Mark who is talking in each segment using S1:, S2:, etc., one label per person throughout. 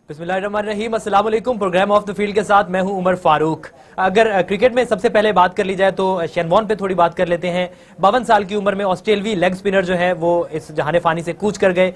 S1: बिस्मिल्लाहिर्रहमानिर्रहीम, अस्सलाम वालेकुम। प्रोग्राम ऑफ द फील्ड के साथ मैं हूं उमर फारूक। अगर क्रिकेट में सबसे पहले बात कर ली जाए तो शेन वॉर्न पे थोड़ी बात कर लेते हैं। 52 साल की उम्र में ऑस्ट्रेलवी लेग स्पिनर जो है वो इस जहाने फानी से कूच कर गए।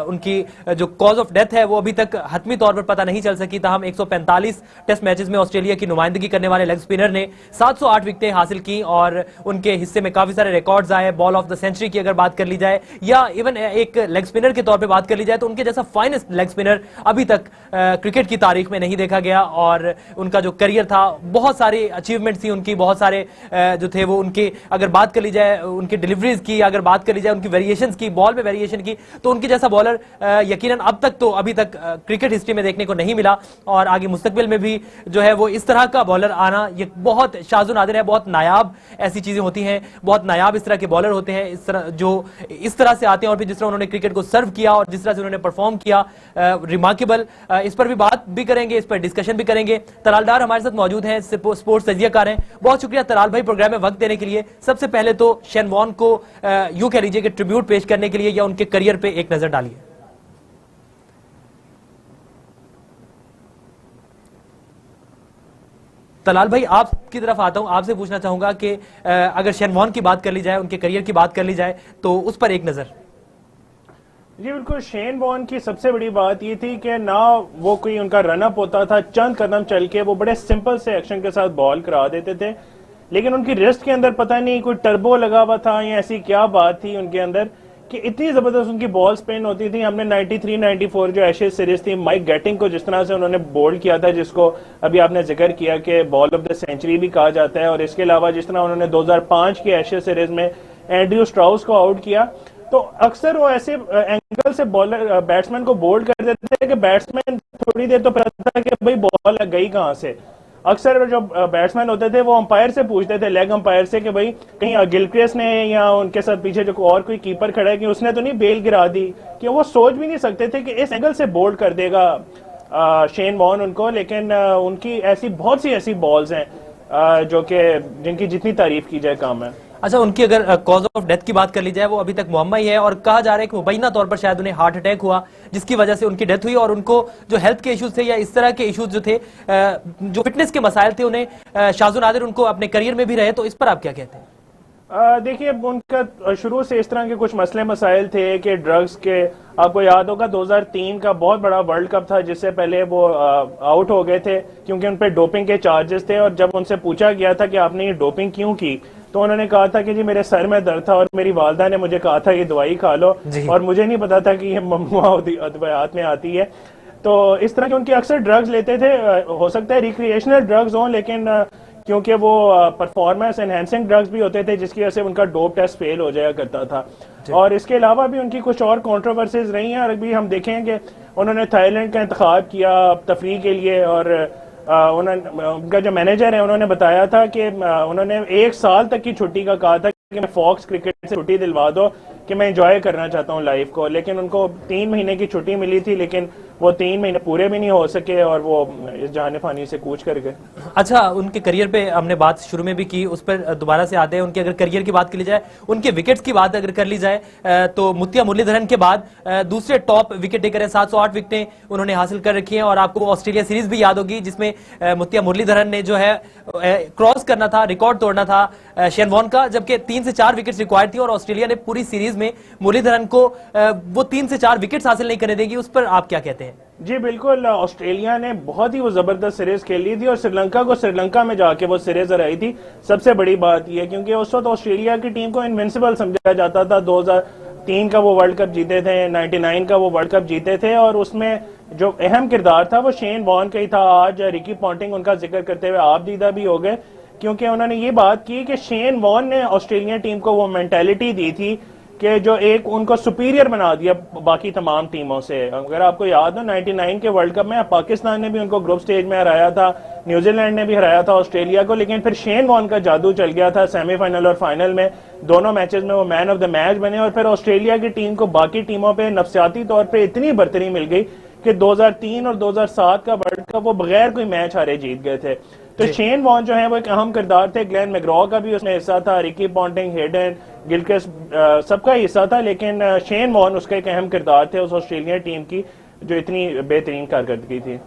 S1: उनकी जो कॉज ऑफ डेथ है वो अभी तक हतमी तौर पर पता नहीं चल सकी। ताहम 145 टेस्ट मैचेस में ऑस्ट्रेलिया की नुमाइंदगी करने वाले लेग स्पिनर ने 708 विकेटें हासिल की और उनके हिस्से में काफी सारे रिकॉर्ड्स आए। बॉल ऑफ द सेंचुरी की अगर बात कर ली जाए या इवन एक लेग स्पिनर के तौर पर बात कर ली जाए तो उनके जैसा फाइनेस्ट लेग स्पिनर अभी तक क्रिकेट की तारीख में नहीं देखा गया। और उनका जो करियर था, बहुत सारी अचीवमेंट्स थी उनकी, बहुत सारे जो थे वो उनके, अगर बात कर ली जाए उनकी डिलीवरीज की, अगर बात कर ली जाए उनकी वेरिएशंस की, बॉल में वेरिएशन की, तो उनके जैसा बॉलर यकीनन अब तक तो अभी तक क्रिकेट हिस्ट्री में देखने को नहीं मिला। और आगे मुस्तकबिल में भी जो है वो इस तरह का बॉलर आना ये बहुत शाज़ो नादिर है। बहुत नायाब ऐसी चीजें होती हैं, बहुत नायाब इस तरह के बॉलर होते हैं इस तरह जो इस तरह से आते हैं और फिर जिस तरह उन्होंने क्रिकेट को सर्व किया और जिस तरह से उन्होंने परफॉर्म किया, रिमार्केबल। इस पर भी बात भी करेंगे, इस पर डिस्कशन भी करेंगे। तलाल डार हमारे साथ मौजूद हैं, स्पोर्ट्स तजियाकार हैं। बहुत शुक्रिया तलाल भाई प्रोग्राम में वक्त देने के लिए। सबसे पहले तो शेन वॉर्न को यूं कह लीजिए कि ट्रिब्यूट पेश करने के लिए या उनके करियर पे एक नजर डालिए। तलाल भाई आपकी तरफ आता हूं, आपसे पूछना चाहूंगा कि अगर शेन वॉर्न की बात कर ली जाए, उनके करियर की बात कर ली जाए तो उस पर एक नजर।
S2: जी बिल्कुल, शेन वॉर्न की सबसे बड़ी बात ये थी कि ना वो कोई उनका रनअप होता था, चंद कदम चल के वो बड़े सिंपल से एक्शन के साथ बॉल करा देते थे, लेकिन उनकी रिस्ट के अंदर पता नहीं कोई टर्बो लगा हुआ था या ऐसी क्या बात थी उनके अंदर कि इतनी जबरदस्त उनकी बॉल स्पिन होती थी। हमने 93 94 जो एशेज सीरीज थी, माइक गैटिंग को जिस तरह से उन्होंने बोल्ड किया था, जिसको अभी आपने जिक्र किया कि बॉल ऑफ द सेंचुरी भी कहा जाता है, और इसके अलावा जिस तरह उन्होंने 2005 की एशेज सीरीज में एंड्रयू स्ट्राउस को आउट किया, तो अक्सर वो ऐसे एंगल से बॉलर बैट्समैन को बोल्ड कर देते थे कि बैट्समैन थोड़ी देर तो पता था कि भाई बॉल गई कहां से। अक्सर जो बैट्समैन होते थे वो अंपायर से पूछते थे, लेग अंपायर से, कि भाई कहीं गिलक्रिस्ट ने या उनके साथ पीछे जो और कोई कीपर खड़ा है कि उसने तो नहीं बेल गिरा दी, कि वो सोच भी नहीं सकते थे कि इस एंगल से बोल्ड कर देगा शेन वॉर्न उनको। लेकिन उनकी ऐसी बहुत सी ऐसी बॉल्स हैं जो कि जिनकी जितनी तारीफ की जाए कम है।
S1: अच्छा, उनकी अगर कॉज ऑफ डेथ की बात कर ली जाए वो अभी तक मुअम्मा ही है और कहा जा रहा है कि मुबैना तौर पर शायद उन्हें हार्ट अटैक हुआ जिसकी वजह से उनकी डेथ हुई। और उनको जो हेल्थ के इश्यूज थे या इस तरह के इश्यूज जो थे, जो फिटनेस के मसाइल थे, उन्हें शाज़ो नादिर उनको अपने करियर में भी रहे। तो इस पर आप क्या कहते हैं?
S2: देखिए, उनका शुरू से इस तरह के कुछ मसले मसाइल थे कि ड्रग्स के, आपको याद होगा 2003 का बहुत बड़ा वर्ल्ड कप था जिससे पहले वो आउट हो गए थे क्योंकि उन पर डोपिंग के चार्जेस थे। और जब उनसे पूछा गया था कि आपने ये डोपिंग क्यों की, तो उन्होंने कहा था कि जी मेरे सर में दर्द था और मेरी वालदा ने मुझे कहा था ये दवाई खा लो, और मुझे नहीं पता था कि ये ममनुआ अद्वियात में आती है। तो इस तरह के उनके अक्सर ड्रग्स लेते थे, हो सकता है रिक्रिएशनल ड्रग्स हों, लेकिन क्योंकि वो परफॉर्मेंस एनहेंसिंग ड्रग्स भी होते थे जिसकी वजह से उनका डोप टेस्ट फेल हो जाया करता था। और इसके अलावा भी उनकी कुछ और कंट्रोवर्सीज रही हैं। और अभी हम देखें कि उन्होंने थाईलैंड का इंतखाब किया तफरीह के लिए, और उनका जो मैनेजर है उन्होंने बताया था कि उन्होंने 1 साल तक की छुट्टी का कहा था कि मैं फॉक्स क्रिकेट से छुट्टी दिलवा दो कि मैं एंजॉय करना चाहता हूं लाइफ को। लेकिन उनको 3 महीने की छुट्टी मिली थी, लेकिन वो 3 महीने पूरे भी नहीं हो सके और वो इस जहाने फानी से कूच कर गए।
S1: अच्छा, उनके करियर पे हमने बात शुरू में भी की, उस पर दोबारा से आते हैं। उनके अगर करियर की बात कर ली जाए, उनके विकेट्स की बात अगर कर ली जाए तो मुत्तिया मुरलीधरन के बाद दूसरे टॉप विकेट टेकर हैं। 708 विकेटें उन्होंने हासिल कर रखी हैं। और आपको ऑस्ट्रेलिया सीरीज भी याद होगी जिसमें मुत्तिया मुरलीधरन ने जो है क्रॉस करना था, रिकॉर्ड तोड़ना था शेन वॉर्न का, जबकि 3 से 4 विकेट्स रिक्वायर्ड थी और ऑस्ट्रेलिया ने पूरी सीरीज में मुरलीधरन को वो 3 से 4 विकेट्स हासिल नहीं करने देगी। उस पर आप क्या कहते हैं?
S2: जी बिल्कुल, ऑस्ट्रेलिया ने बहुत ही वो जबरदस्त सीरीज खेली थी और श्रीलंका को श्रीलंका में जाके वो सीरीज हराई थी। सबसे बड़ी बात यह, क्योंकि उस वक्त ऑस्ट्रेलिया की टीम को इनविंसिबल समझा जाता था। 2003 का वो वर्ल्ड कप जीते थे, 99 का वो वर्ल्ड कप जीते थे, और उसमें जो अहम किरदार था वो शेन वॉर्न का ही था। आज रिकी पॉन्टिंग उनका जिक्र करते हुए आप दीदा भी हो गए, क्योंकि उन्होंने ये बात की कि शेन वॉर्न ने ऑस्ट्रेलिया टीम को वो मेंटेलिटी दी थी कि जो एक उनको सुपीरियर बना दिया बाकी तमाम टीमों से। अगर आपको याद हो 99 के वर्ल्ड कप में पाकिस्तान ने भी उनको ग्रुप स्टेज में हराया था, न्यूजीलैंड ने भी हराया था ऑस्ट्रेलिया को, लेकिन फिर शेन वॉर्न का जादू चल गया था। सेमीफाइनल और फाइनल में दोनों मैचेस में वो मैन ऑफ द मैच बने और फिर ऑस्ट्रेलिया की टीम को बाकी टीमों पर नफसियाती तौर पर इतनी बरतरी मिल गई कि 2003 और 2007 का वर्ल्ड कप वो बगैर कोई मैच हारे जीत गए थे। तो शेन वॉर्न जो है वो एक अहम किरदार थे। ग्लेन मैग्रॉ का भी उसमें हिस्सा था, रिकी पॉन्टिंग, हेडन, गिलक्रिस्ट, सबका हिस्सा था, लेकिन शेन वॉर्न उसका एक अहम किरदार थे उस ऑस्ट्रेलिया टीम की जो इतनी बेहतरीन कारकर्दगी थी।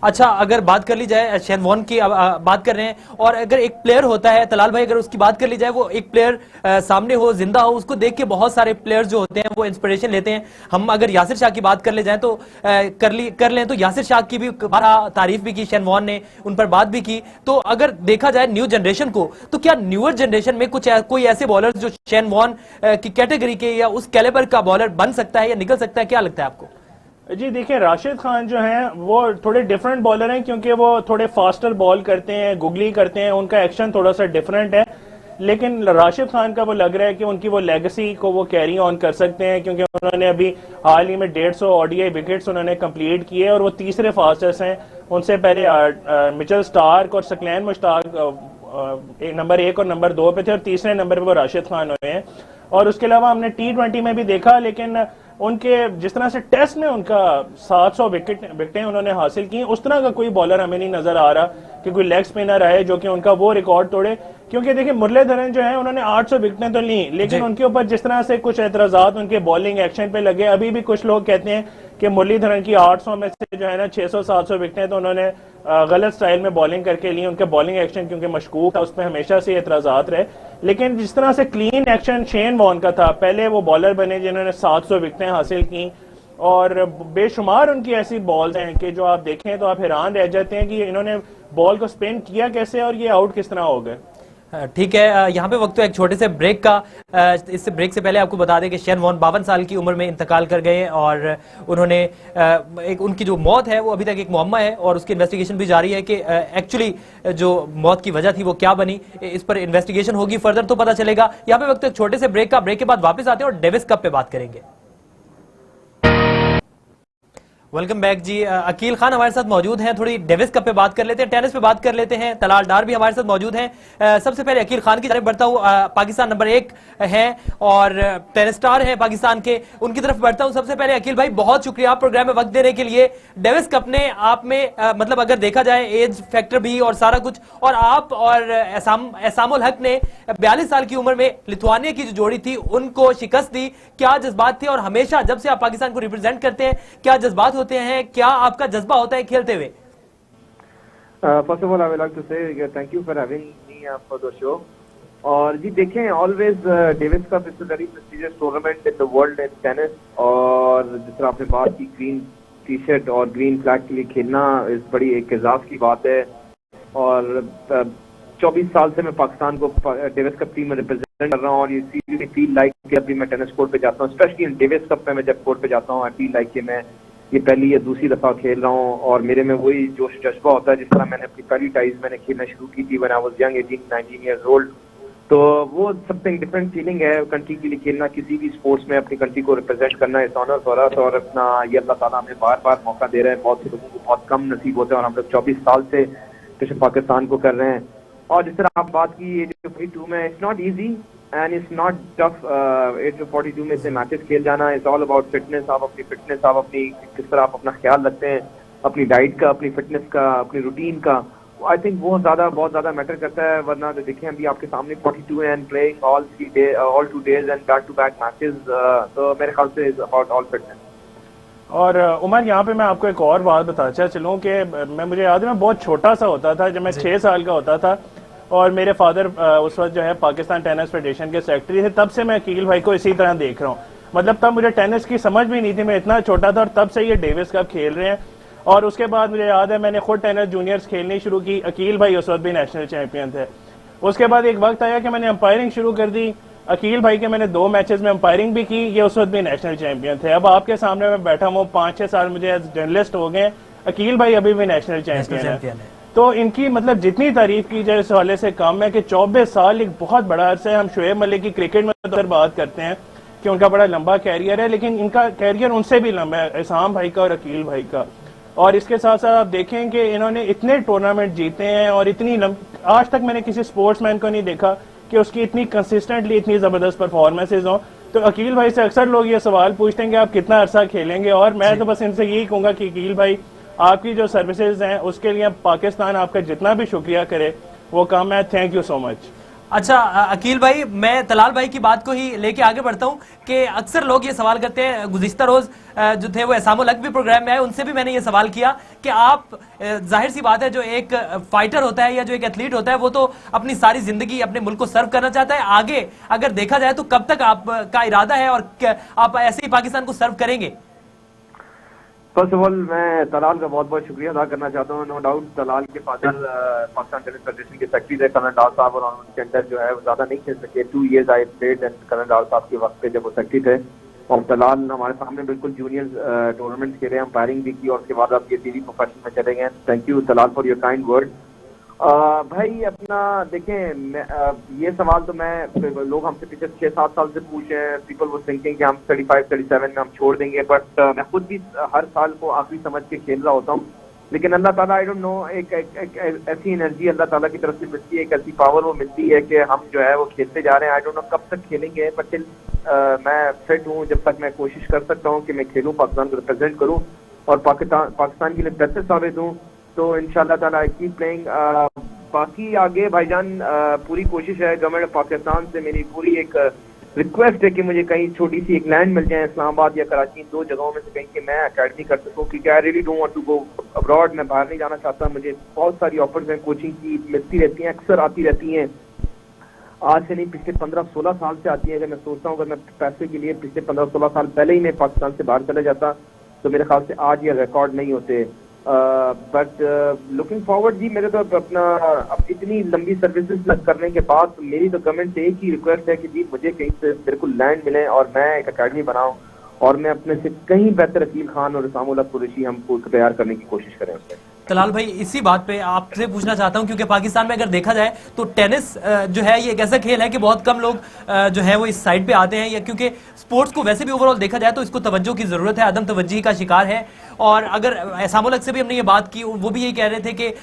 S1: अच्छा, अगर बात कर ली जाए शेन वॉर्न की, बात कर रहे हैं, और अगर एक प्लेयर होता है तलाल भाई, अगर उसकी बात कर ली जाए, वो एक प्लेयर सामने हो, जिंदा हो, उसको देख के बहुत सारे प्लेयर्स जो होते हैं वो इंस्पिरेशन लेते हैं। हम अगर यासिर शाह की बात कर ले जाए तो कर लें तो यासिर शाह की भी तारीफ भी की शेन वॉर्न ने, उन पर बात भी की। तो अगर देखा जाए न्यू जनरेशन को, तो क्या न्यूअर जनरेशन में कुछ कोई ऐसे बॉलर जो शेन वॉर्न की कैटेगरी के या उस कैलिबर का बॉलर बन सकता है या निकल सकता है, क्या लगता है आपको?
S2: जी देखिए, राशिद खान जो हैं वो थोड़े डिफरेंट बॉलर हैं, क्योंकि वो थोड़े फास्टर बॉल करते हैं, गुगली करते हैं, उनका एक्शन थोड़ा सा डिफरेंट है। लेकिन राशिद खान का वो लग रहा है कि उनकी वो लेगेसी को वो कैरी ऑन कर सकते हैं, क्योंकि उन्होंने अभी हाल ही में 150 ओडीआई विकेट्स उन्होंने कंप्लीट किए और वो तीसरे फास्टेस्ट हैं। उनसे पहले मिचेल स्टार्क और सकलैन मुश्ताक नंबर 1 और नंबर 2 पे थे, और तीसरे नंबर पे वो राशिद खान हुए हैं। और उसके अलावा हमने T20 में भी देखा, लेकिन उनके जिस तरह से टेस्ट में उनका 700 विकेटें उन्होंने हासिल की, उस तरह का कोई बॉलर हमें नहीं नजर आ रहा कि कोई लेग स्पिनर आए जो कि उनका वो रिकॉर्ड तोड़े। क्योंकि देखिए, मुरलीधरन जो है उन्होंने 800 विकेटें तो ली, लेकिन उनके ऊपर जिस तरह से कुछ एतराजात उनके बॉलिंग एक्शन पे लगे, अभी भी कुछ लोग कहते हैं कि मुरलीधरन की 800 में से जो है ना 600-700 विकेटें तो उन्होंने गलत स्टाइल में बॉलिंग करके ली। उनके बॉलिंग एक्शन क्योंकि मशकूक था, उस पर हमेशा से एतराजात रहे। लेकिन जिस तरह से क्लीन एक्शन शेन वॉर्न का था, पहले वो बॉलर बने जिन्होंने 700 विकेटें हासिल की, और बेशुमार उनकी ऐसी बॉल्स हैं कि जो आप देखें तो आप हैरान रह जाते हैं कि इन्होंने बॉल को स्पिन किया कैसे और ये आउट किस तरह हो गए।
S1: ठीक है, यहाँ पे वक्त तो एक छोटे से ब्रेक का। इस ब्रेक से पहले आपको बता दें कि शेन वॉर्न 52 साल की उम्र में इंतकाल कर गए, और उन्होंने एक उनकी जो मौत है वो अभी तक एक मुअम्मा है, और उसकी इन्वेस्टिगेशन भी जारी है कि एक्चुअली जो मौत की वजह थी वो क्या बनी। इस पर इन्वेस्टिगेशन होगी, फर्दर तो पता चलेगा। यहाँ पे वक्त एक छोटे से ब्रेक का, ब्रेक के बाद वापस आते हैं और डेविस कप पे बात करेंगे। वेलकम बैक जी। अकील खान हमारे साथ मौजूद हैं, थोड़ी डेविस कप पे बात कर लेते हैं, टेनिस पे बात कर लेते हैं। तलाल डार भी हमारे साथ मौजूद हैं। सबसे पहले अकील खान की तरफ बढ़ता हूँ, पाकिस्तान नंबर 1 है और टेनिस स्टार है पाकिस्तान के, उनकी तरफ बढ़ता हूँ। सबसे पहले अकील भाई, बहुत शुक्रिया प्रोग्राम में वक्त देने के लिए। डेविस कप ने आप में मतलब अगर देखा जाए एज फैक्टर भी और सारा कुछ, और आप और एसामुल हक ने 42 साल की उम्र में लिथुआनिया की जो जोड़ी थी उनको शिकस्त दी। क्या जज्बात थे, और हमेशा जब से आप पाकिस्तान को रिप्रेजेंट करते हैं क्या जज्बात होते हैं, क्या आपका जज्बा होता है खेलते हुए?
S3: First of all I would like to say thank you for having me for the show. और जी देखें, always Davis Cup is a very prestigious tournament in the world in tennis, और जिस तरह आपने बात की ग्रीन टी शर्ट और ग्रीन फ्लैग के लिए खेलना इस बड़ी एक एजाज की बात है। और 24 साल से मैं पाकिस्तान को डेविस कप टीम में रिप्रेजेंट कर रहा हूँ, और ये सीरियसली फील लाइक कि अभी मैं टेनिस कोर्ट पे जाता हूँ, स्पेशली इन डेविस कप में मैं जब कोर्ट पे जाता हूँ, आई फील लाइक कि मैं ये पहली या दूसरी दफा खेल रहा हूँ, और मेरे में वही जोश जज्बा होता है जिस तरह मैंने अपनी पहली टाइज मैंने खेलना शुरू की थी when I was young, 18-19 years old. तो वो समथिंग डिफरेंट फीलिंग है कंट्री के लिए खेलना, किसी भी स्पोर्ट्स में अपनी कंट्री को रिप्रेजेंट करना इज ऑनर फॉर अस, और अपना ये अल्लाह ताला हमें बार बार मौका दे रहे हैं। बहुत से लोगों को बहुत कम नसीब होते हैं, और हम लोग 24 साल से पाकिस्तान को कर रहे हैं। और जिस तरह आप बात की, ये जो 42 में it's not easy and it's not tough, age 42 में से मैचेस खेल जाना, इट्स ऑल अबाउट फिटनेस। आप अपनी फिटनेस, आप अपनी किस तरह आप अपना ख्याल रखते हैं, अपनी डाइट का, अपनी फिटनेस का, अपनी रूटीन का, आई थिंक वो बहुत ज्यादा मैटर करता है। वरना तो देखें अभी आपके सामने 42 and playing all 2 days and back to back matches, तो मेरे ख्याल से इज अबाउट ऑल फिटनेस।
S2: और उमर, यहाँ पे मैं आपको एक और बात बताता चलूँ कि मुझे याद है मैं बहुत छोटा सा होता था जब मैं 6 साल का होता था, और मेरे फादर उस वक्त जो है पाकिस्तान टेनिस फेडरेशन के सेक्रेटरी थे। तब से मैं अकील भाई को इसी तरह देख रहा हूँ, मतलब तब मुझे टेनिस की समझ भी नहीं थी, मैं इतना छोटा था, और तब से ये डेविस कप खेल रहे हैं। और उसके बाद मुझे याद है मैंने खुद टेनिस जूनियर्स खेलनी शुरू की, अकील भाई उस वक्त भी नेशनल चैंपियन थे। उसके बाद एक वक्त आया कि मैंने अंपायरिंग शुरू कर दी, अकील भाई के मैंने 2 मैचेस में अंपायरिंग भी की, ये उस वक्त भी नेशनल चैंपियन थे। अब आपके सामने मैं बैठा हूँ, 5-6 साल मुझे एज जर्नलिस्ट हो गए, अकील भाई अभी भी नेशनल चैंपियन है। तो इनकी मतलब जितनी तारीफ की जाए इस हवाले से कम है कि 24 साल एक बहुत बड़ा अर्सा है। हम शोएब मलिक की क्रिकेट में तो बात करते हैं कि उनका बड़ा लंबा कैरियर है, लेकिन इनका कैरियर उनसे भी लंबा है, एहसान भाई का और अकील भाई का। और इसके साथ साथ आप देखें कि इन्होंने इतने टूर्नामेंट जीते हैं, और इतनी आज तक मैंने किसी स्पोर्ट्समैन को नहीं देखा कि उसकी इतनी कंसिस्टेंटली इतनी जबरदस्त परफॉर्मेंसेज हो। तो अकील भाई से अक्सर लोग ये सवाल पूछते हैं कि आप कितना अरसा खेलेंगे, और मैं तो बस इनसे यही कहूंगा कि अकील भाई आपकी जो सर्विसेज हैं उसके लिए पाकिस्तान आपका जितना भी शुक्रिया करे वो कम है। Thank you so much.
S1: अच्छा अकील भाई, मैं तलाल भाई की बात को ही लेके आगे बढ़ता हूं कि अक्सर लोग ये सवाल करते हैं, गुज़िश्ता रोज जो थे वो एसामुल हक भी प्रोग्राम में आए, उनसे भी मैंने ये सवाल किया कि आप जाहिर सी बात है जो एक फाइटर होता है या जो एक एथलीट होता है वो तो अपनी सारी जिंदगी अपने मुल्क को सर्व करना चाहता है, आगे अगर देखा जाए तो कब तक आपका इरादा है और आप ऐसे ही पाकिस्तान को सर्व करेंगे?
S3: फर्स्ट ऑफ ऑल मैं तलाल का बहुत बहुत शुक्रिया अदा करना चाहता हूँ। नो डाउट तलाल के फादर पाकिस्तान टेनिस फेडरेशन के सेक्रेटरी थे कर्नल डार साहब, और उनके अंदर जो है वो ज्यादा नहीं खेल सके। 2 years I played and colonel Dar साहब के वक्त पे जब वो सेक्रेटरी थे, और तलाल हमारे सामने बिल्कुल जूनियर टूर्नामेंट खेले, अंपायरिंग भी की, और उसके बाद अब ये टीवी प्रोफेशन में चले गए। Thank you Talal for your kind word. भाई अपना देखें, ये सवाल तो मैं लोग हमसे पिछले 6-7 साल से पूछे हैं। पीपल वो थिंकिंग कि हम 35-37 में हम छोड़ देंगे, बट मैं खुद भी हर साल को आखिरी समझ के खेल रहा होता हूँ। लेकिन अल्लाह ताला आई डोंट नो एक ऐसी एनर्जी अल्लाह ताला की तरफ से मिलती है, एक ऐसी पावर वो मिलती है कि हम जो है वो खेलते जा रहे हैं। आई डोंट नो कब तक खेलेंगे, बट मैं फिट हूँ जब तक मैं कोशिश कर सकता हूँ कि मैं खेलूँ, पाकिस्तान को रिप्रेजेंट करूँ और पाकिस्तान के लिए बेहतर साबित हूँ। तो इंशाल्लाह ताला आई कीप प्लेइंग। बाकी आगे भाईजान पूरी कोशिश है। गवर्नमेंट ऑफ पाकिस्तान से मेरी पूरी एक रिक्वेस्ट है कि मुझे कहीं छोटी सी एक लैंड मिल जाए इस्लामाबाद या कराची, 2 जगहों में से कहीं कि मैं अकेडमी कर सकूं, क्योंकि I really don't want to go abroad. मैं बाहर नहीं जाना चाहता। मुझे बहुत सारी ऑफर्स हैं, कोचिंग की मिलती रहती हैं, अक्सर आती रहती हैं। आज से नहीं, पिछले 15-16 साल से आती है। अगर मैं सोचता हूँ अगर मैं पैसे के लिए पिछले 15-16 साल पहले ही मैं पाकिस्तान से बाहर चला जाता तो मेरे ख्याल से आज ये रिकॉर्ड नहीं होते। बट लुकिंग फॉरवर्ड जी, मेरे तो अपना अब इतनी लंबी सर्विसेज करने के बाद मेरी तो गवर्नमेंट से एक ही रिक्वेस्ट है कि जी मुझे कहीं से बिल्कुल लैंड मिले और मैं एक अकेडमी बनाऊं और मैं अपने से कहीं बेहतर अकील खान और इसामुल हक कुरैशी हमको तैयार करने की कोशिश करें उसमें।
S1: तलाल भाई, इसी बात पे आपसे पूछना चाहता हूं, क्योंकि पाकिस्तान में अगर देखा जाए तो टेनिस जो है ये एक ऐसा खेल है कि बहुत कम लोग जो है वो इस साइड पे आते हैं, या क्योंकि स्पोर्ट्स को वैसे भी ओवरऑल देखा जाए तो इसको तवज्जो की जरूरत है, अदम तवज्जी का शिकार है। और अगर एसामुल हक से भी हमने ये बात की, वो भी यही कह रहे थे कि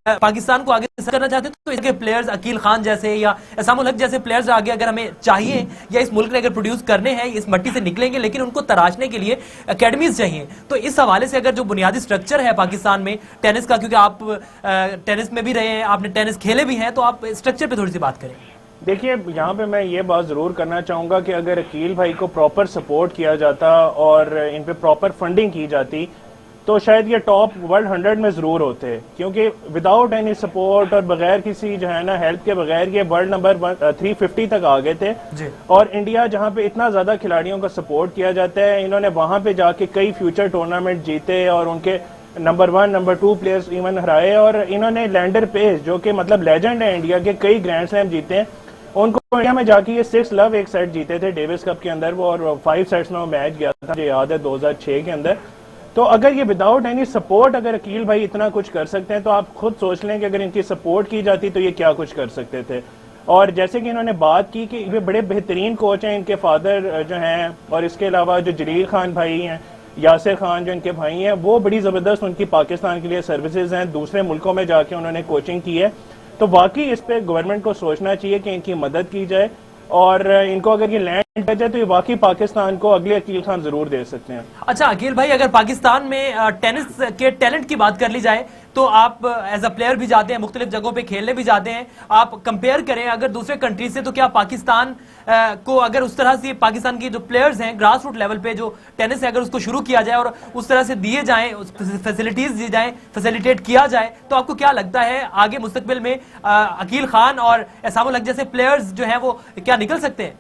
S1: पाकिस्तान को आगे करना चाहते तो इसके प्लेयर्स अकील खान जैसे या एसामुल हक जैसे प्लेयर्स आगे अगर हमें चाहिए या इस मुल्क ने अगर प्रोड्यूस करने हैं, इस मट्टी से निकलेंगे, लेकिन उनको तराशने के लिए एकेडमीज चाहिए। तो इस हवाले से अगर जो बुनियादी स्ट्रक्चर है पाकिस्तान में टेनिस का, क्योंकि आप टेनिस में भी रहे हैं, आपने टेनिस खेले भी हैं, तो आप स्ट्रक्चर पे थोड़ी सी बात करें।
S2: देखिए, यहाँ पे मैं ये बात जरूर करना चाहूंगा कि अगर अकील भाई को प्रॉपर सपोर्ट किया जाता और इन पे प्रॉपर फंडिंग की जाती तो शायद ये टॉप वर्ल्ड 100 में जरूर होते, क्योंकि विदाउट एनी सपोर्ट और बगैर किसी जो है ना हेल्प के बगैर ये वर्ल्ड नंबर 350 तक आ गए थे। और इंडिया जहाँ पे इतना ज्यादा खिलाड़ियों का सपोर्ट किया जाता है, इन्होंने वहां पे जाके कई फ्यूचर टूर्नामेंट जीते और उनके नंबर 1 नंबर 2 प्लेयर्स इवन हराए, और इन्होंने लैंडर पेस जो कि मतलब लेजेंड है इंडिया के, कई ग्रैंड स्लैम जीते हैं। उनको इंडिया में जाके ये 6 लव एक सेट जीते थे डेविस कप के अंदर वो, और 5 सेट्स में वो मैच गया था, मुझे याद है 2006 के अंदर। तो अगर ये विदाउट एनी सपोर्ट अगर अकील भाई इतना कुछ कर सकते हैं तो आप खुद सोच लें कि अगर इनकी सपोर्ट की जाती तो ये क्या कुछ कर सकते थे। और जैसे कि इन्होंने बात की कि ये बड़े बेहतरीन कोच हैं, इनके फादर जो हैं, और इसके अलावा जो जलील खान भाई हैं, यासिर खान जो इनके भाई हैं, वो बड़ी ज़बरदस्त उनकी पाकिस्तान के लिए सर्विसेज हैं, दूसरे मुल्कों में जाके उन्होंने कोचिंग की है। तो वाकई इस पर गवर्नमेंट को सोचना चाहिए कि इनकी मदद की जाए, और इनको अगर ये लैंड कर जाए तो ये वाकई पाकिस्तान को अगले अकील खान जरूर दे सकते हैं।
S1: अच्छा अकील भाई, अगर पाकिस्तान में टेनिस के टैलेंट की बात कर ली जाए तो आप एज अ प्लेयर भी जाते हैं, मुख्तलिफ जगहों पे खेलने भी जाते हैं, आप कंपेयर करें अगर दूसरे कंट्री से, तो क्या पाकिस्तान को अगर उस तरह से पाकिस्तान की जो प्लेयर्स हैं ग्रास रूट लेवल पे जो टेनिस है अगर उसको शुरू किया जाए और उस तरह से दिए जाएं, फैसिलिटीज दी जाएं, फैसिलिटेट किया जाए, तो आपको क्या लगता है आगे मुस्तकबिल में अकील खान और एसामुल हक जैसे प्लेयर्स जो हैं वो क्या निकल सकते हैं?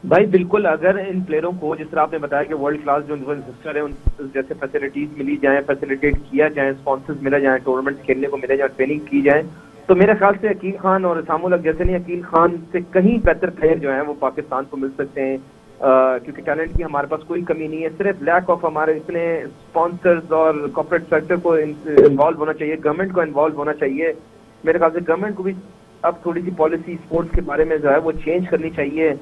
S3: भाई बिल्कुल, अगर इन प्लेयरों को जिस तरह आपने बताया कि वर्ल्ड क्लास जो सिस्टर है उन जैसे फैसिलिटीज मिली जाए, फैसिलिटेट किया जाए, स्पॉन्सर्स मिले जाए, टूर्नामेंट खेलने को मिले जाए, ट्रेनिंग की जाए, तो मेरे ख्याल से अकील खान और इसामुल हक जैसे नहीं, अकील खान से कहीं बेहतर प्लेयर जो है वो पाकिस्तान को मिल सकते हैं। क्योंकि टैलेंट की हमारे पास कोई कमी नहीं है, सिर्फ लैक ऑफ हमारे इतने स्पॉन्सर्स और कॉर्पोरेट सेक्टर को इन्वॉल्व होना चाहिए, गवर्नमेंट को इन्वॉल्व होना चाहिए। मेरे ख्याल से गवर्नमेंट को भी अब थोड़ी सी पॉलिसी स्पोर्ट्स के बारे में जो है वो चेंज करनी चाहिए।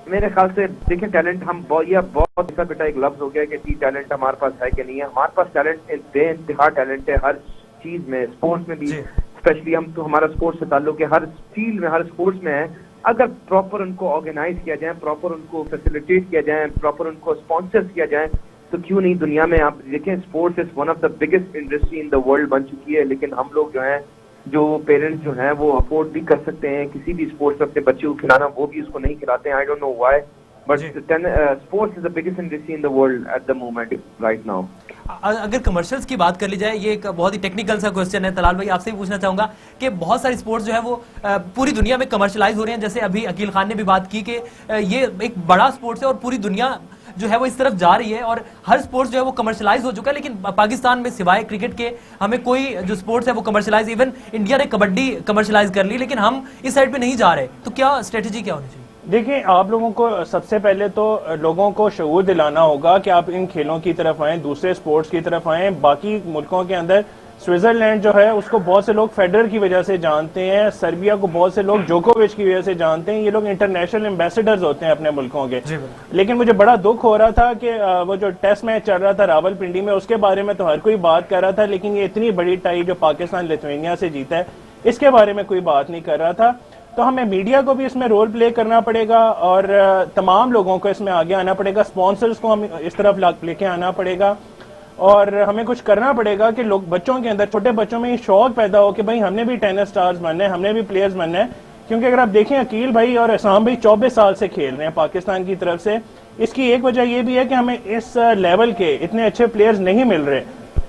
S3: मेरे ख्याल से देखिए, टैलेंट हम बहुत बेटा एक लफ्ज हो गया कि जी टैलेंट हमारे पास है कि नहीं है। हमारे पास टैलेंट बेइंतहा टैलेंट है हर चीज में, स्पोर्ट्स में भी स्पेशली। हम तो हमारा स्पोर्ट्स से ताल्लुक है, हर फील्ड में, हर स्पोर्ट्स में है। अगर प्रॉपर उनको ऑर्गेनाइज किया जाए, प्रॉपर उनको फैसिलिटेट किया जाए, प्रॉपर उनको स्पॉन्सर किया जाए, तो क्यों नहीं दुनिया में आप देखें, sports is one of the biggest industry in the world बन चुकी है। लेकिन हम लोग जो है जो पेरेंट्स जो हैं वो अफोर्ड भी कर सकते हैं किसी भी स्पोर्ट्स में अपने बच्चे को खिलाना, वो भी उसको नहीं खिलाते हैं। I don't know why, but sports is the biggest industry in the world at the moment right now.
S1: अगर कमर्शियल्स की बात कर ली जाए, ये एक बहुत ही टेक्निकल सा क्वेश्चन है तलाल भाई, आपसे भी पूछना चाहूंगा कि बहुत सारी स्पोर्ट्स जो है वो पूरी दुनिया में कमर्शलाइज हो रहे हैं। जैसे अभी अकील खान ने भी बात की कि ये एक बड़ा स्पोर्ट्स है और पूरी दुनिया जो है वो इस तरफ जा रही है और हर स्पोर्ट्स जो है वो कमर्शलाइज हो चुका है। लेकिन पाकिस्तान में सिवाय क्रिकेट के हमें कोई जो स्पोर्ट्स है वो कमर्शलाइज, इवन इंडिया ने कबड्डी कमर्शलाइज कर ली, लेकिन हम इस साइड पे नहीं जा रहे। तो क्या स्ट्रेटेजी क्या होनी चाहिए?
S2: देखिए, आप लोगों को सबसे पहले तो लोगों को शऊर दिलाना होगा कि आप इन खेलों की तरफ आएं, दूसरे स्पोर्ट्स की तरफ आएं। बाकी मुल्कों के अंदर स्विट्जरलैंड जो है उसको बहुत से लोग फेडरर की वजह से जानते हैं, सर्बिया को बहुत से लोग जोकोविच की वजह से जानते हैं। ये लोग इंटरनेशनल एम्बेसडर्स होते हैं अपने मुल्कों के। लेकिन मुझे बड़ा दुख हो रहा था कि वो जो टेस्ट मैच चल रहा था रावलपिंडी में, उसके बारे में तो हर कोई बात कर रहा था, लेकिन ये इतनी बड़ी टाई जो पाकिस्तान लिथुआनिया से जीता है, इसके बारे में कोई बात नहीं कर रहा था। तो हमें मीडिया को भी इसमें रोल प्ले करना पड़ेगा और तमाम लोगों को इसमें आगे आना पड़ेगा, स्पॉन्सर्स को हम इस तरफ लेके आना पड़ेगा और हमें कुछ करना पड़ेगा कि लोग, बच्चों के अंदर, छोटे बच्चों में ये शौक पैदा हो कि भाई हमने भी टेनिस स्टार्स बनना है, हमने भी प्लेयर्स बनना है। क्योंकि अगर आप देखें, अकील भाई और एहसान भाई 24 साल से खेल रहे हैं पाकिस्तान की तरफ से। इसकी एक वजह यह भी है कि हमें इस लेवल के इतने अच्छे प्लेयर्स नहीं मिल रहे।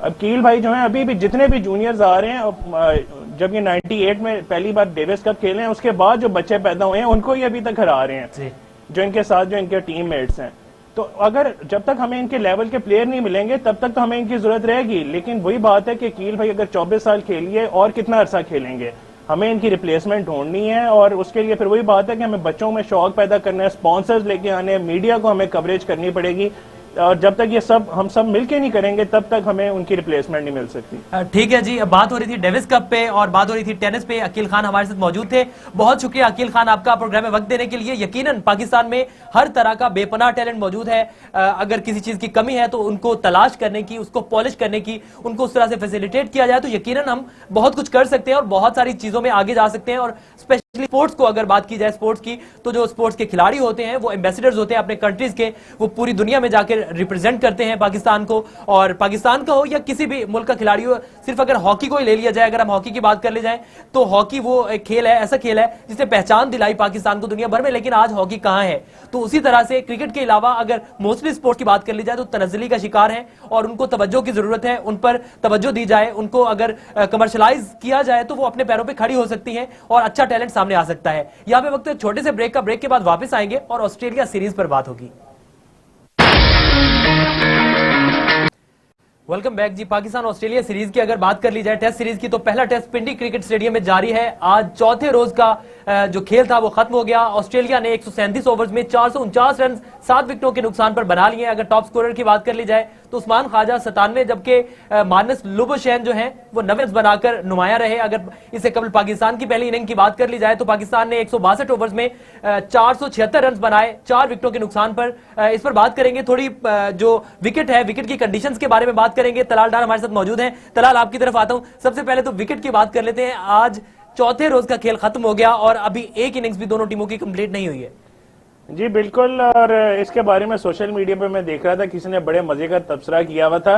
S2: अकील भाई जो है अभी भी जितने भी जूनियर्स आ रहे हैं, जब ये 98 में पहली बार डेविस कप खेले हैं, उसके बाद जो बच्चे पैदा हुए हैं उनको ही अभी तक हरा रहे हैं, जो इनके साथ जो इनके टीम मेट्स हैं। तो अगर जब तक हमें इनके लेवल के प्लेयर नहीं मिलेंगे तब तक तो हमें इनकी जरूरत रहेगी। लेकिन वही बात है कि अकील भाई अगर 24 साल खेलिए और कितना अरसा खेलेंगे, हमें इनकी रिप्लेसमेंट ढूंढनी है। और उसके लिए फिर वही बात है कि हमें बच्चों में शौक पैदा करना है, स्पॉन्सर्स लेके आने, मीडिया को हमें कवरेज करनी पड़ेगी। और जब तक ये सब हम सब मिलके नहीं करेंगे तब तक हमें उनकी रिप्लेसमेंट नहीं मिल सकती।
S1: ठीक है जी, अब बात हो रही थी डेविस कप पे और बात हो रही थी टेनिस पे। अकील खान हमारे साथ मौजूद थे। बहुत शुक्रिया अकील खान आपका प्रोग्राम में वक्त देने के लिए। यकीनन पाकिस्तान में हर तरह का बेपनाह टैलेंट मौजूद है। अगर किसी चीज की कमी है तो उनको तलाश करने की, उसको पॉलिश करने की, उनको उस तरह से फैसिलिटेट किया जाए तो यकीनन हम बहुत कुछ कर सकते हैं और बहुत सारी चीजों में आगे जा सकते हैं। और स्पेशली स्पोर्ट्स को अगर बात की जाए, स्पोर्ट्स की, तो जो स्पोर्ट्स के खिलाड़ी होते हैं वो एम्बेसडर्स होते हैं अपने कंट्रीज के, वो पूरी दुनिया में जाकर रिप्रेजेंट करते हैं पाकिस्तान को। और पाकिस्तान का हो या किसी भी मुल्क का खिलाड़ी हो, सिर्फ अगर हॉकी को ही ले लिया जाए, अगर हम हॉकी की बात कर ले जाए तो हॉकी वो एक खेल है, ऐसा खेल है जिसने पहचान दिलाई पाकिस्तान को दुनिया भर में। लेकिन आज हॉकी कहां है? तो उसी तरह से क्रिकेट के अलावा अगर मोस्टली स्पोर्ट्स की बात कर ली जाए तो तनज़्ज़ुली का शिकार है और उनको तवज्जो की जरूरत है, उन पर तवज्जो दी जाए, उनको अगर कमर्शलाइज किया जाए तो वो अपने पैरों पर खड़ी हो सकती है और अच्छा टैलेंट सामने आ सकता है। यहां पे वक्त छोटे से ब्रेक का, ब्रेक के बाद वापस आएंगे और ऑस्ट्रेलिया सीरीज पर बात होगी। वेलकम बैक जी। पाकिस्तान ऑस्ट्रेलिया सीरीज की अगर बात कर ली जाए, टेस्ट सीरीज की, तो पहला टेस्ट पिंडी क्रिकेट स्टेडियम में जारी है। आज चौथे रोज का जो खेल था वो खत्म हो गया। ऑस्ट्रेलिया ने 137 ओवर्स में 449 रन 7 विकेटों के नुकसान पर बना लिए। अगर टॉप स्कोरर की बात कर ली जाए तो उस्मान ख्वाजा 97, जबकि मानस लुबशैन जो है वो 90 रन बनाकर नुमाया रहे। अगर इससे कबल पाकिस्तान की पहली इनिंग की बात कर ली जाए तो पाकिस्तान ने 162 ओवर्स में 476 रन बनाए 4 विकेटों के नुकसान पर। इस पर बात करेंगे, थोड़ी जो विकेट है, विकेट की कंडीशंस के बारे में बात करेंगे। तलाल डार हमारे साथ मौजूद हैं। तलाल, आपकी तरफ आता हूं। सबसे पहले तो विकेट की बात कर लेते हैं। आज चौथे रोज का खेल खत्म हो गया और अभी एक इनिंग्स भी दोनों टीमों की कंप्लीट नहीं हुई है।
S2: जी बिल्कुल, और इसके बारे में सोशल मीडिया पे मैं देख रहा था, किसी ने बड़े मजे का तबसरा किया हुआ था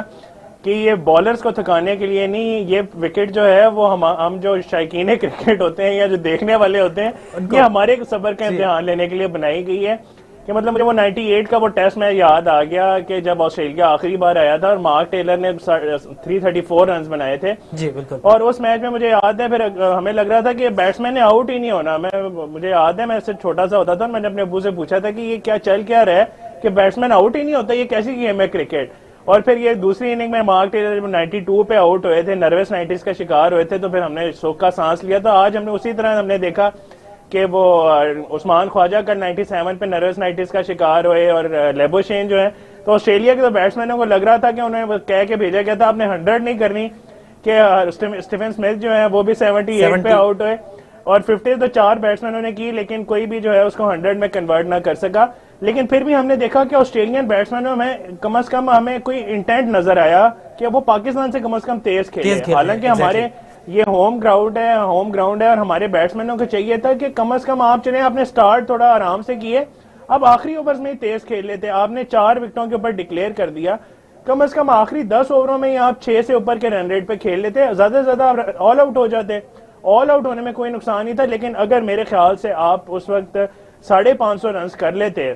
S2: कि ये बॉलर्स को थकाने के लिए नहीं, ये विकेट जो है वो हम जो शायकीन क्रिकेट होते हैं या जो देखने वाले होते हैं, ये हमारे सबर का इम्तिहान लेने के लिए बनाई गई है। कि मतलब मुझे वो 98 का वो टेस्ट मैच याद आ गया कि जब ऑस्ट्रेलिया आखिरी बार आया था और मार्क टेलर ने 334 रन बनाए थे।
S1: जी बिल्कुल।
S2: और उस मैच में मुझे याद है, फिर हमें लग रहा था कि बैट्समैन ने आउट ही नहीं होना। मुझे याद है, मैं इससे छोटा सा होता था, मैंने अपने अब्बू से पूछा था कि ये क्या चल क्या रहा है कि बैट्समैन आउट ही नहीं होता, ये कैसी गेम है क्रिकेट। और फिर ये दूसरी इनिंग में मार्क टेलर 92 पे आउट हुए थे, नर्वस नाइटिस का शिकार हुए थे, तो फिर हमने सुख का सांस लिया। तो आज हमने उसी तरह हमने देखा कि वो उस्मान ख्वाजा का 97 पे नर्वस नाइटिस का शिकार हुए और लेबोशेन जो है। तो ऑस्ट्रेलिया के तो बैट्समैनों को लग रहा था कि उन्हें कह के भेजा गया था आपने 100 नहीं करनी, कि स्टीफन स्मिथ जो है वो भी 78 पे आउट हुए और 50 तो 4 बैट्समैनों ने की, लेकिन कोई भी जो है उसको 100 में कन्वर्ट ना कर सका। लेकिन फिर भी हमने देखा कि ऑस्ट्रेलियन बैट्समैनों में कम से कम हमें कोई इंटेंट नजर आया कि वो पाकिस्तान से कम तेज खेले। हालांकि हमारे ये होम ग्राउंड है और हमारे बैट्समैनों को चाहिए था कि कम से कम आप चले, आपने स्टार्ट थोड़ा आराम से किए, अब आखिरी ओवर्स में तेज खेल लेते। आपने 4 विकेटों के ऊपर डिक्लेयर कर दिया, कम से कम आखिरी 10 ओवरों में ही आप 6 से ऊपर के रन रेट पे खेल लेते, ज्यादा से ज्यादा ऑल आउट हो जाते। ऑल आउट होने में कोई नुकसान नहीं था, लेकिन अगर मेरे ख्याल से आप उस वक्त 550 रन कर लेते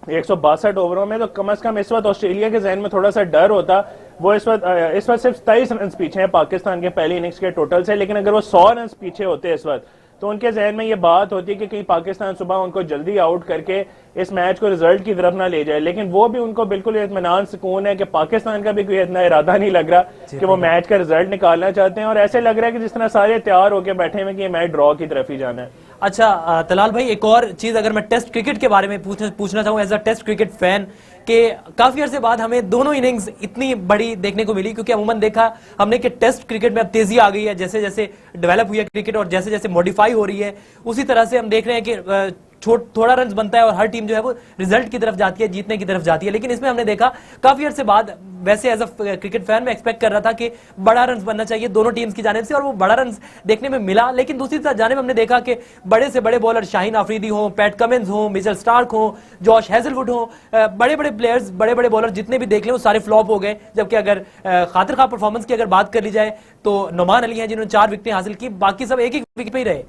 S2: 162 ओवरों में, तो कम से कम इस वक्त ऑस्ट्रेलिया के जहन में थोड़ा सा डर होता। वो इस वक्त सिर्फ 27 रन पीछे हैं पाकिस्तान के पहली इनिंग्स के टोटल से, लेकिन अगर वो 100 रन पीछे होते इस वक्त, तो उनके जहन में ये बात होती कि कहीं पाकिस्तान सुबह उनको जल्दी आउट करके इस मैच को रिजल्ट की तरफ ना ले जाए। लेकिन वो भी उनको बिल्कुल इत्मीनान सुकून है कि पाकिस्तान का भी कोई इतना इरादा नहीं लग रहा कि वो मैच का रिजल्ट निकालना चाहते हैं, और ऐसे लग रहा है कि जिस तरह सारे तैयार होकर बैठे हुए कि ये मैच ड्रॉ की तरफ ही जाना है।
S1: अच्छा तलाल भाई, एक और चीज अगर मैं टेस्ट क्रिकेट के बारे में पूछना चाहूँ as a test cricket fan, कि काफी अरसे बाद हमें दोनों इनिंग्स इतनी बड़ी देखने को मिली, क्योंकि अमूमन देखा हमने कि टेस्ट क्रिकेट में अब तेजी आ गई है, जैसे जैसे डेवलप हुई है क्रिकेट और जैसे जैसे मॉडिफाई हो रही है, उसी तरह से हम देख रहे हैं कि थोड़ा रन बनता है और हर टीम जो है वो रिजल्ट की तरफ जाती है, जीतने की तरफ जाती है। लेकिन इसमें हमने देखा काफी अरसे बाद, वैसे एज अ क्रिकेट फैन में एक्सपेक्ट कर रहा था कि बड़ा रन बनना चाहिए दोनों टीम्स की जानिब से, और वो बड़ा रन देखने में मिला। लेकिन दूसरी जानिब हमने देखा कि बड़े से बड़े बॉलर शाहीन अफरीदी हो, पैट कमिंस हो, मिचेल स्टार्क हो, जॉश हेजलवुड हो, बड़े बड़े प्लेयर्स, बड़े बड़े बॉलर जितने भी देख लें वो सारे फ्लॉप हो गए। जबकि अगर खातिर खा परफॉर्मेंस की अगर बात कर ली जाए तो नुमान अली हैं जिन्होंने 4 विकेटें हासिल की, बाकी सब एक एक विकेट पे ही रहे।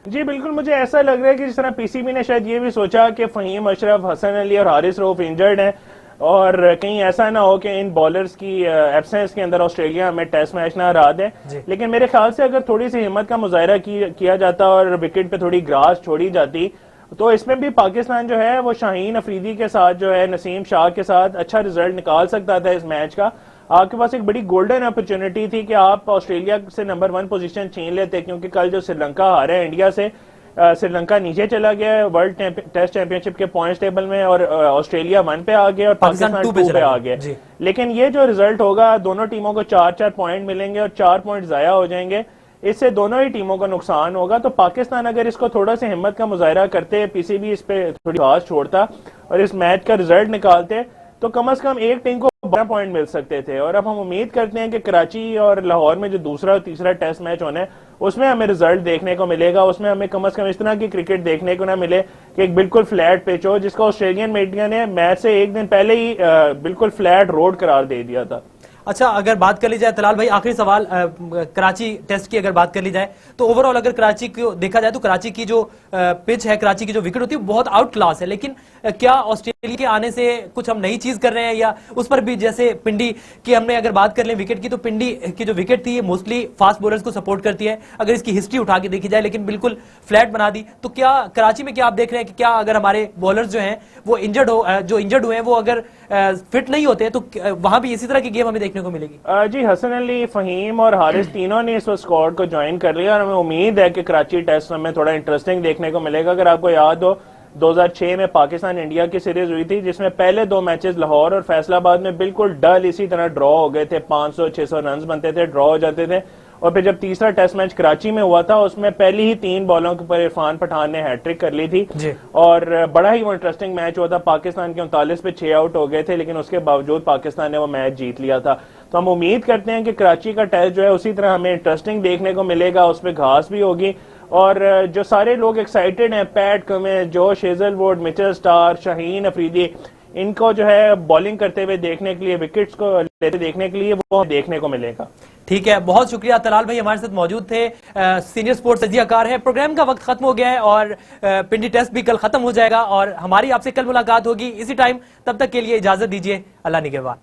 S2: जी बिल्कुल, मुझे ऐसा लग रहा है कि जिस तरह पीसीबी ने शायद ये भी सोचा कि फहीम अशरफ, हसन अली और हारिस रऊफ इंजर्ड हैं, और कहीं ऐसा ना हो कि इन बॉलर्स की एब्सेंस के अंदर ऑस्ट्रेलिया में टेस्ट मैच ना हरा दे। लेकिन मेरे ख्याल से अगर थोड़ी सी हिम्मत का मुजाहरा किया जाता और विकेट पे थोड़ी ग्रास छोड़ी जाती, तो इसमें भी पाकिस्तान जो है वो शाहीन अफरीदी के साथ जो है नसीम शाह के साथ अच्छा रिजल्ट निकाल सकता था इस मैच का। आपके पास एक बड़ी गोल्डन अपॉर्चुनिटी थी कि आप ऑस्ट्रेलिया से नंबर 1 पोजीशन छीन लेते, क्योंकि कल जो श्रीलंका हारा है इंडिया से, श्रीलंका नीचे चला गया है वर्ल्ड टेस्ट चैंपियनशिप के पॉइंट्स टेबल में, और ऑस्ट्रेलिया 1 पे आ गया और पाकिस्तान 2 पे आ गया। लेकिन ये जो रिजल्ट होगा, दोनों टीमों को 4-4 पॉइंट मिलेंगे और 4 पॉइंट जाया हो जाएंगे, इससे दोनों ही टीमों को नुकसान होगा। तो पाकिस्तान अगर इसको थोड़ा सा हिम्मत का मुजाहरा करते, पीसीबी इस पे थोड़ी घास छोड़ता और इस मैच का रिजल्ट निकालते, तो कम से कम एक टीम को 12 पॉइंट मिल सकते थे। और अब हम उम्मीद करते हैं कि कराची और लाहौर में जो दूसरा और तीसरा टेस्ट मैच होना है, उसमें हमें रिजल्ट देखने को मिलेगा। उसमें हमें कम से कम इस तरह की क्रिकेट देखने को ना मिले कि एक बिल्कुल फ्लैट पिच हो, जिसको ऑस्ट्रेलियन मीडिया ने मैच से एक दिन पहले ही बिल्कुल फ्लैट रोड करार दे दिया था।
S1: अच्छा, अगर बात कर ली जाए तलाल भाई, आखिरी सवाल, कराची टेस्ट की अगर बात कर ली जाए तो ओवरऑल अगर कराची को देखा जाए तो कराची की जो पिच है, कराची की जो विकेट होती है बहुत आउट क्लास है। लेकिन क्या ऑस्ट्रेलिया के आने से कुछ हम नई चीज कर रहे हैं, या उस पर भी जैसे पिंडी की हमने अगर बात कर लें विकेट की, तो पिंडी की जो विकेट थी ये मोस्टली फास्ट बॉलर्स को सपोर्ट करती है अगर इसकी हिस्ट्री उठा के देखी जाए, लेकिन बिल्कुल फ्लैट बना दी। तो क्या कराची में क्या आप देख रहे हैं कि क्या अगर हमारे बॉलर्स जो हैं वो इंजर्ड हुए हैं, वो अगर फिट नहीं होते तो वहां भी इसी तरह की गेम हमें देखने को मिलेगी?
S2: जी, हसन अली, फहीम और हारिस तीनों ने इस स्क्वाड को ज्वाइन कर लिया और हमें उम्मीद है कि कराची टेस्ट में थोड़ा इंटरेस्टिंग देखने को मिलेगा। अगर आपको याद हो 2006 में पाकिस्तान इंडिया की सीरीज हुई थी, जिसमें पहले 2 मैचेस लाहौर और फैसलाबाद में बिल्कुल डल इसी तरह ड्रॉ हो गए थे, 500-600 रन बनते थे, ड्रॉ हो जाते थे। और फिर जब तीसरा टेस्ट मैच कराची में हुआ था, उसमें पहली ही 3 बॉलों के ऊपर इरफान पठान ने हैट्रिक कर ली थी और बड़ा ही वो इंटरेस्टिंग मैच हुआ था। पाकिस्तान के 39 पे 6 आउट हो गए थे, लेकिन उसके बावजूद पाकिस्तान ने वो मैच जीत लिया था। तो हम उम्मीद करते हैं कि कराची का टेस्ट जो है उसी तरह हमें इंटरेस्टिंग देखने को मिलेगा, उसमें घास भी होगी। और जो सारे लोग एक्साइटेड हैं, PAT Cummins, Josh Hazlewood, Mitchell Starc, Shaheen Afridi, इनको जो है बॉलिंग करते हुए देखने के लिए, विकेट्स को लेते देखने के लिए, वो देखने को मिलेगा।
S1: ठीक है, बहुत शुक्रिया तलाल भाई, हमारे साथ मौजूद थे। सीनियर स्पोर्ट्स तजियाकार है। प्रोग्राम का वक्त खत्म हो गया है और पिंडी टेस्ट भी कल खत्म हो जाएगा और हमारी आपसे कल मुलाकात होगी इसी टाइम। तब तक के लिए इजाजत दीजिए, अल्लाह निगहबान।